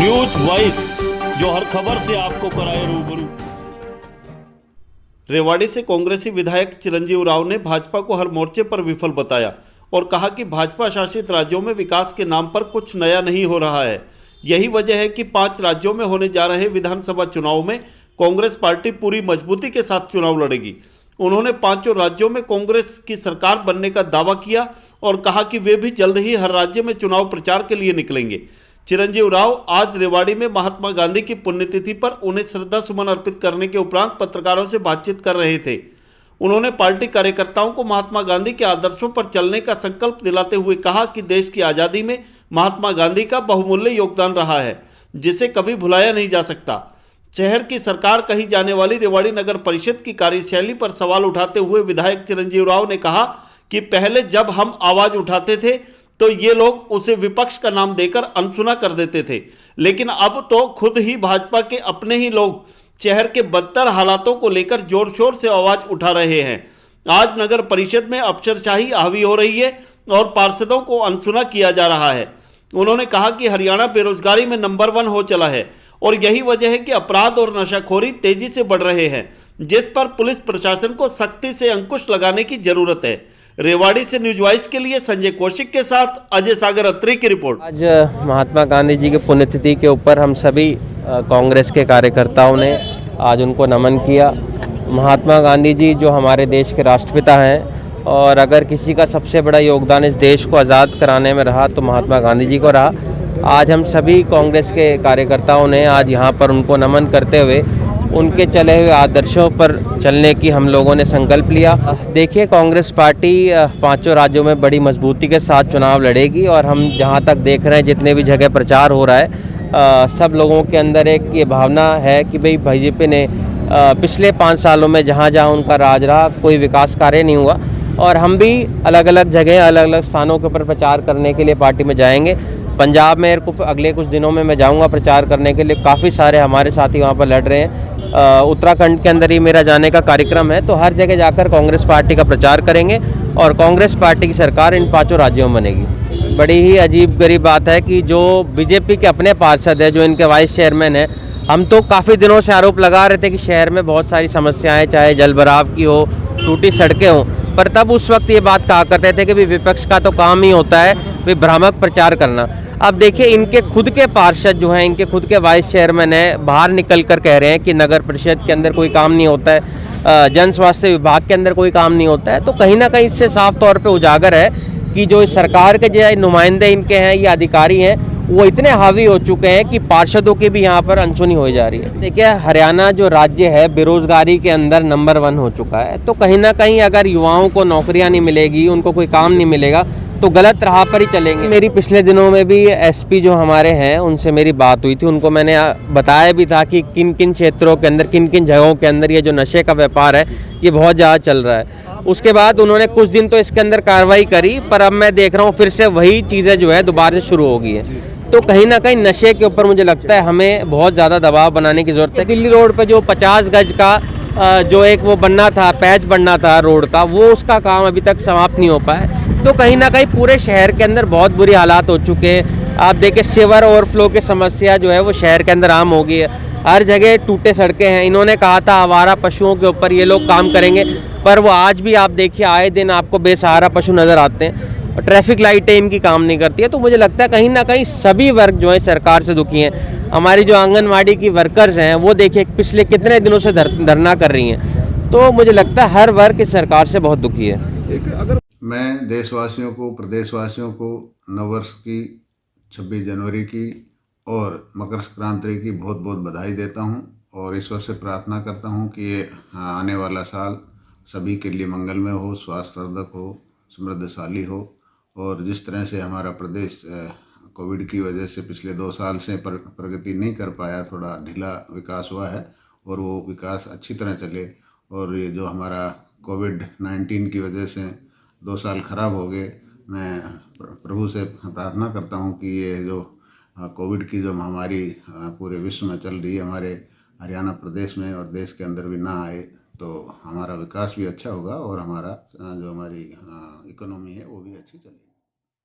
News voice, जो हर खबर से आपको कराए रूबरू। रेवाड़ी से कांग्रेसी विधायक चिरंजीव राव ने भाजपा को हर मोर्चे पर विफल बताया और कहा कि भाजपा शासित राज्यों में विकास के नाम पर कुछ नया नहीं हो रहा है। यही वजह है कि 5 राज्यों में होने जा रहे विधानसभा चुनाव में कांग्रेस पार्टी पूरी मजबूती के साथ चुनाव लड़ेगी। उन्होंने 5 राज्यों में कांग्रेस की सरकार बनने का दावा किया और कहा कि वे भी जल्द ही हर राज्य में चुनाव प्रचार के लिए निकलेंगे। चिरंजीव राव आज रेवाड़ी में महात्मा गांधी की पुण्यतिथि पर उन्हें श्रद्धा सुमन अर्पित करने के उपरांत पत्रकारों से बातचीत कर रहे थे। उन्होंने पार्टी कार्यकर्ताओं को महात्मा गांधी के आदर्शों पर चलने का संकल्प दिलाते हुए कहा कि देश की आज़ादी में महात्मा गांधी का बहुमूल्य योगदान रहा है, जिसे कभी भुलाया नहीं जा सकता। शहर की सरकार कही जाने वाली रेवाड़ी नगर परिषद की कार्यशैली पर सवाल उठाते हुए विधायक चिरंजीव राव ने कहा कि पहले जब हम आवाज उठाते थे तो ये लोग उसे विपक्ष का नाम देकर अनसुना कर देते थे, लेकिन अब तो खुद ही भाजपा के अपने ही लोग शहर के बदतर हालातों को लेकर जोर शोर से आवाज उठा रहे हैं। आज नगर परिषद में अफसरशाही हावी हो रही है और पार्षदों को अनसुना किया जा रहा है। उन्होंने कहा कि हरियाणा बेरोजगारी में नंबर 1 हो चला है और यही वजह है कि अपराध और नशाखोरी तेजी से बढ़ रहे हैं, जिस पर पुलिस प्रशासन को सख्ती से अंकुश लगाने की जरूरत है। रेवाड़ी से न्यूज वॉइस के लिए संजय कौशिक के साथ अजय सागर अत्री की रिपोर्ट। आज महात्मा गांधी जी की पुण्यतिथि के ऊपर हम सभी कांग्रेस के कार्यकर्ताओं ने आज उनको नमन किया। महात्मा गांधी जी जो हमारे देश के राष्ट्रपिता हैं और अगर किसी का सबसे बड़ा योगदान इस देश को आज़ाद कराने में रहा तो महात्मा गांधी जी को रहा। आज हम सभी कांग्रेस के कार्यकर्ताओं ने आज यहाँ पर उनको नमन करते हुए उनके चले हुए आदर्शों पर चलने की हम लोगों ने संकल्प लिया। देखिए, कांग्रेस पार्टी 5 राज्यों में बड़ी मजबूती के साथ चुनाव लड़ेगी और हम जहां तक देख रहे हैं जितने भी जगह प्रचार हो रहा है सब लोगों के अंदर एक ये भावना है कि भाई बीजेपी ने पिछले 5 सालों में जहां जहां उनका राज रहा कोई विकास कार्य नहीं हुआ और हम भी अलग अलग जगह अलग अलग स्थानों के ऊपर प्रचार करने के लिए पार्टी में जाएंगे। पंजाब में अगले कुछ दिनों में मैं जाऊंगा प्रचार करने के लिए, काफ़ी सारे हमारे साथी वहां पर लड़ रहे हैं। उत्तराखंड के अंदर ही मेरा जाने का कार्यक्रम है, तो हर जगह जाकर कांग्रेस पार्टी का प्रचार करेंगे और कांग्रेस पार्टी की सरकार इन 5 राज्यों में बनेगी। बड़ी ही अजीब गरीब बात है कि जो बीजेपी के अपने पार्षद है, जो इनके वाइस चेयरमैन है, हम तो काफ़ी दिनों से आरोप लगा रहे थे कि शहर में बहुत सारी समस्याएं, चाहे जलभराव की हो, टूटी सड़कें हों, पर तब उस वक्त ये बात कहा करते थे कि विपक्ष का तो काम ही होता है भ्रामक प्रचार करना। अब देखिए, इनके खुद के पार्षद जो हैं, इनके खुद के वाइस चेयरमैन हैं, बाहर निकल कर कह रहे हैं कि नगर परिषद के अंदर कोई काम नहीं होता है, जन स्वास्थ्य विभाग के अंदर कोई काम नहीं होता है। तो कहीं ना कहीं इससे साफ तौर पे उजागर है कि जो सरकार के जो नुमाइंदे इनके हैं, ये अधिकारी हैं, वो इतने हावी हो चुके हैं कि पार्षदों की भी यहाँ पर अनसुनी हो जा रही है। देखिए, हरियाणा जो राज्य है बेरोजगारी के अंदर नंबर 1 हो चुका है, तो कहीं ना कहीं अगर युवाओं को नौकरियाँ नहीं मिलेगी, उनको कोई काम नहीं मिलेगा, तो गलत राह पर ही चलेंगे। मेरी पिछले दिनों में भी एसपी जो हमारे हैं उनसे मेरी बात हुई थी, उनको मैंने बताया भी था कि किन किन क्षेत्रों के अंदर, किन किन जगहों के अंदर ये जो नशे का व्यापार है ये बहुत ज़्यादा चल रहा है। उसके बाद उन्होंने कुछ दिन तो इसके अंदर कार्रवाई करी, पर अब मैं देख रहा हूँ फिर से वही चीज़ें जो है दोबारा से शुरू हो गई है। तो कहीं ना कहीं नशे के ऊपर मुझे लगता है हमें बहुत ज़्यादा दबाव बनाने की ज़रूरत है। दिल्ली रोड पर जो 50 गज का जो एक वो बनना था, पैच बनना था रोड का, वो उसका काम अभी तक समाप्त नहीं हो पाया। तो कहीं ना कहीं पूरे शहर के अंदर बहुत बुरी हालात हो चुके हैं। आप देखिए, सीवर ओवरफ्लो की समस्या जो है वो शहर के अंदर आम हो गई है। हर जगह टूटे सड़कें हैं। इन्होंने कहा था आवारा पशुओं के ऊपर ये लोग काम करेंगे, पर वो आज भी आप देखिए आए दिन आपको बेसहारा पशु नज़र आते हैं। ट्रैफिक लाइटें इनकी काम नहीं करती है। तो मुझे लगता है कहीं ना कहीं सभी वर्ग जो है सरकार से दुखी हैं। हमारी जो आंगनवाड़ी की वर्कर्स हैं वो देखिए पिछले कितने दिनों से धरना कर रही हैं। तो मुझे लगता है हर वर्ग इस सरकार से बहुत दुखी है। मैं देशवासियों को, प्रदेशवासियों को नववर्ष की, 26 जनवरी की और मकर संक्रांति की बहुत बहुत बधाई देता हूं और ईश्वर से प्रार्थना करता हूं कि ये आने वाला साल सभी के लिए मंगलमय हो, स्वास्थ्यवर्धक हो, समृद्धशाली हो। और जिस तरह से हमारा प्रदेश कोविड की वजह से पिछले 2 साल से प्रगति नहीं कर पाया, थोड़ा ढीला विकास हुआ है, और वो विकास अच्छी तरह चले। और ये जो हमारा कोविड-19 की वजह से 2 साल खराब हो गए, मैं प्रभु से प्रार्थना करता हूं कि ये जो कोविड की जो महामारी पूरे विश्व में चल रही है, हमारे हरियाणा प्रदेश में और देश के अंदर भी ना आए, तो हमारा विकास भी अच्छा होगा और हमारा जो हमारी इकोनॉमी है वो भी अच्छी चलेगी।